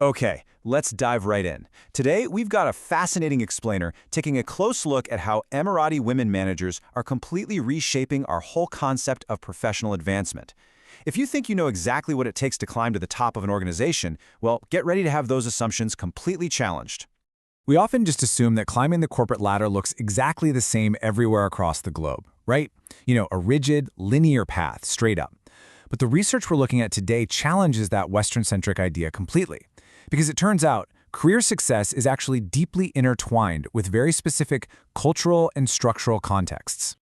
Okay, let's dive right in. Today, we've got a fascinating explainer taking a close look at how Emirati women managers are completely reshaping our whole concept of professional advancement. If you think you know exactly what it takes to climb to the top of an organization, well, get ready to have those assumptions completely challenged. We often just assume that climbing the corporate ladder looks exactly the same everywhere across the globe, right? A rigid, linear path, straight up. But the research we're looking at today challenges that Western-centric idea completely. Because it turns out, career success is actually deeply intertwined with very specific cultural and structural contexts.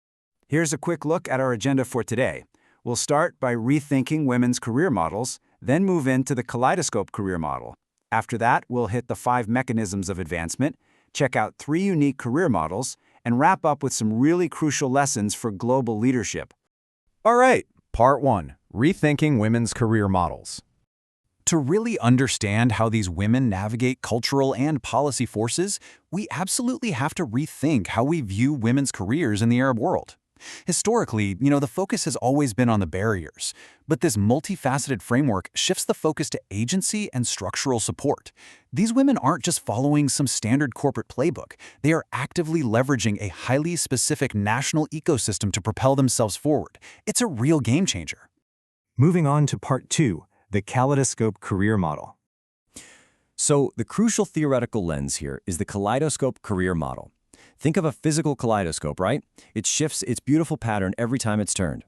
Here's a quick look at our agenda for today. We'll start by rethinking women's career models, then move into the kaleidoscope career model. After that, we'll hit the 5 mechanisms of advancement, check out 3 unique career models, and wrap up with some really crucial lessons for global leadership. All right, Part 1, Rethinking Women's Career Models. To really understand how these women navigate cultural and policy forces, we absolutely have to rethink how we view women's careers in the Arab world. Historically, the focus has always been on the barriers, but this multifaceted framework shifts the focus to agency and structural support. These women aren't just following some standard corporate playbook. They are actively leveraging a highly specific national ecosystem to propel themselves forward. It's a real game changer. Moving on to Part 2, the kaleidoscope career model. So the crucial theoretical lens here is the kaleidoscope career model. Think of a physical kaleidoscope, right? It shifts its beautiful pattern every time it's turned.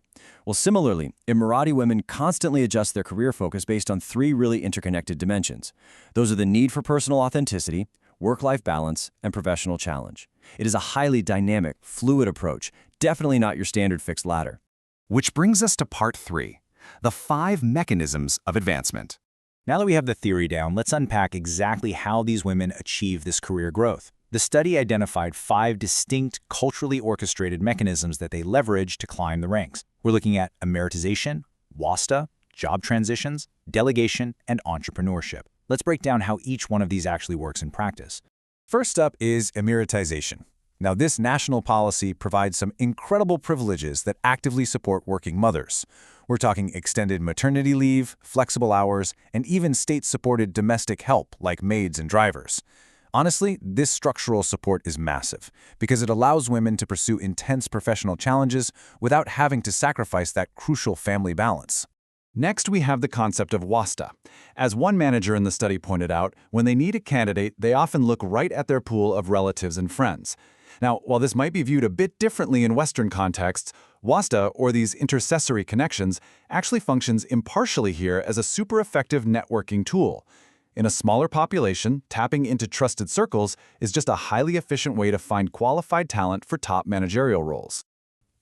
Well, similarly, Emirati women constantly adjust their career focus based on 3 really interconnected dimensions. Those are the need for personal authenticity, work-life balance, and professional challenge. It is a highly dynamic, fluid approach, definitely not your standard fixed ladder. Which brings us to Part 3, the 5 mechanisms of advancement. Now that we have the theory down, let's unpack exactly how these women achieve this career growth. The study identified 5 distinct, culturally orchestrated mechanisms that they leverage to climb the ranks. We're looking at emeritization, wasta, job transitions, delegation, and entrepreneurship. Let's break down how each one of these actually works in practice. First up is emeritization. Now, this national policy provides some incredible privileges that actively support working mothers. We're talking extended maternity leave, flexible hours, and even state-supported domestic help like maids and drivers. Honestly, this structural support is massive because it allows women to pursue intense professional challenges without having to sacrifice that crucial family balance. Next, we have the concept of wasta. As one manager in the study pointed out, when they need a candidate, they often look right at their pool of relatives and friends. Now, while this might be viewed a bit differently in Western contexts, wasta, or these intercessory connections, actually functions impartially here as a super effective networking tool. In a smaller population, tapping into trusted circles is just a highly efficient way to find qualified talent for top managerial roles.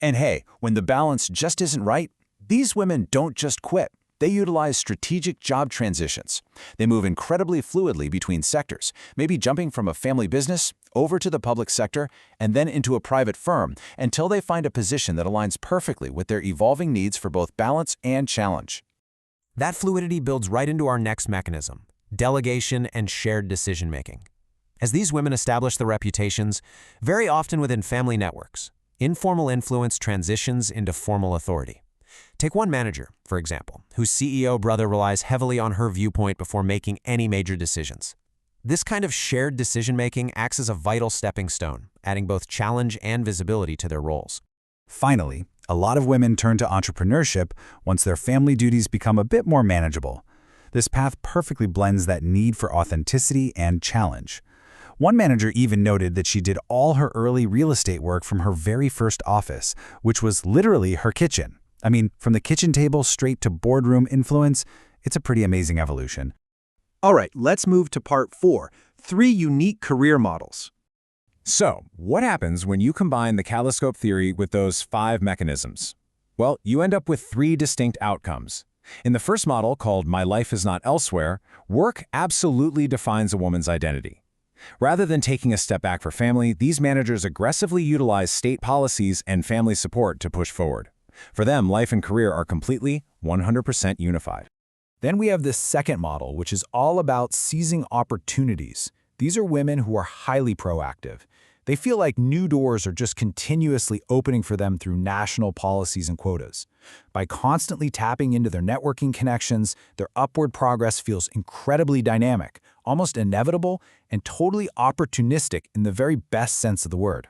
And hey, when the balance just isn't right, these women don't just quit. They utilize strategic job transitions. They move incredibly fluidly between sectors, maybe jumping from a family business over to the public sector and then into a private firm until they find a position that aligns perfectly with their evolving needs for both balance and challenge. That fluidity builds right into our next mechanism: delegation and shared decision-making. As these women establish their reputations, very often within family networks, informal influence transitions into formal authority. Take one manager, for example, whose CEO brother relies heavily on her viewpoint before making any major decisions. This kind of shared decision-making acts as a vital stepping stone, adding both challenge and visibility to their roles. Finally, a lot of women turn to entrepreneurship once their family duties become a bit more manageable. This path perfectly blends that need for authenticity and challenge. One manager even noted that she did all her early real estate work from her very first office, which was literally her kitchen. I mean, from the kitchen table straight to boardroom influence, it's a pretty amazing evolution. All right, let's move to Part 4, 3 unique career models. So, what happens when you combine the kaleidoscope theory with those 5 mechanisms? Well, you end up with 3 distinct outcomes. In the first model, called My Life Is Not Elsewhere, work absolutely defines a woman's identity. Rather than taking a step back for family, these managers aggressively utilize state policies and family support to push forward. For them, life and career are completely, 100% unified. Then we have this second model, which is all about seizing opportunities. These are women who are highly proactive. They feel like new doors are just continuously opening for them through national policies and quotas. By constantly tapping into their networking connections, their upward progress feels incredibly dynamic, almost inevitable, and totally opportunistic in the very best sense of the word.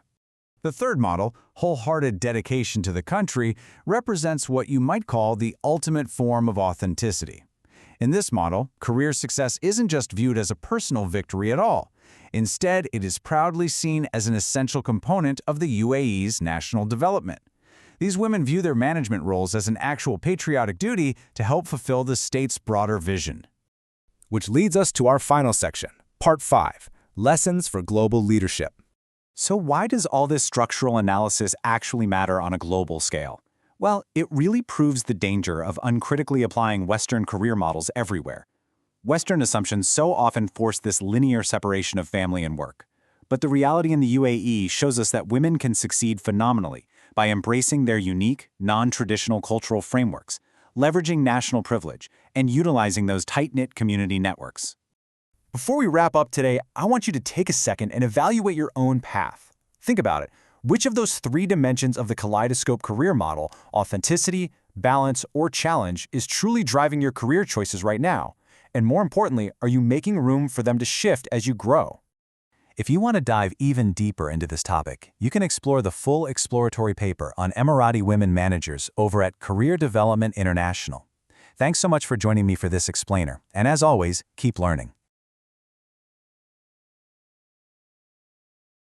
The third model, wholehearted dedication to the country, represents what you might call the ultimate form of authenticity. In this model, career success isn't just viewed as a personal victory at all. Instead, it is proudly seen as an essential component of the UAE's national development. These women view their management roles as an actual patriotic duty to help fulfill the state's broader vision. Which leads us to our final section, Part 5, Lessons for Global Leadership. So why does all this structural analysis actually matter on a global scale? Well, it really proves the danger of uncritically applying Western career models everywhere. Western assumptions so often force this linear separation of family and work. But the reality in the UAE shows us that women can succeed phenomenally by embracing their unique, non-traditional cultural frameworks, leveraging national privilege, and utilizing those tight-knit community networks. Before we wrap up today, I want you to take a second and evaluate your own path. Think about it. Which of those three dimensions of the kaleidoscope career model, authenticity, balance, or challenge, is truly driving your career choices right now? And more importantly, are you making room for them to shift as you grow? If you want to dive even deeper into this topic, you can explore the full exploratory paper on Emirati women managers over at Career Development International. Thanks so much for joining me for this explainer, and as always, keep learning.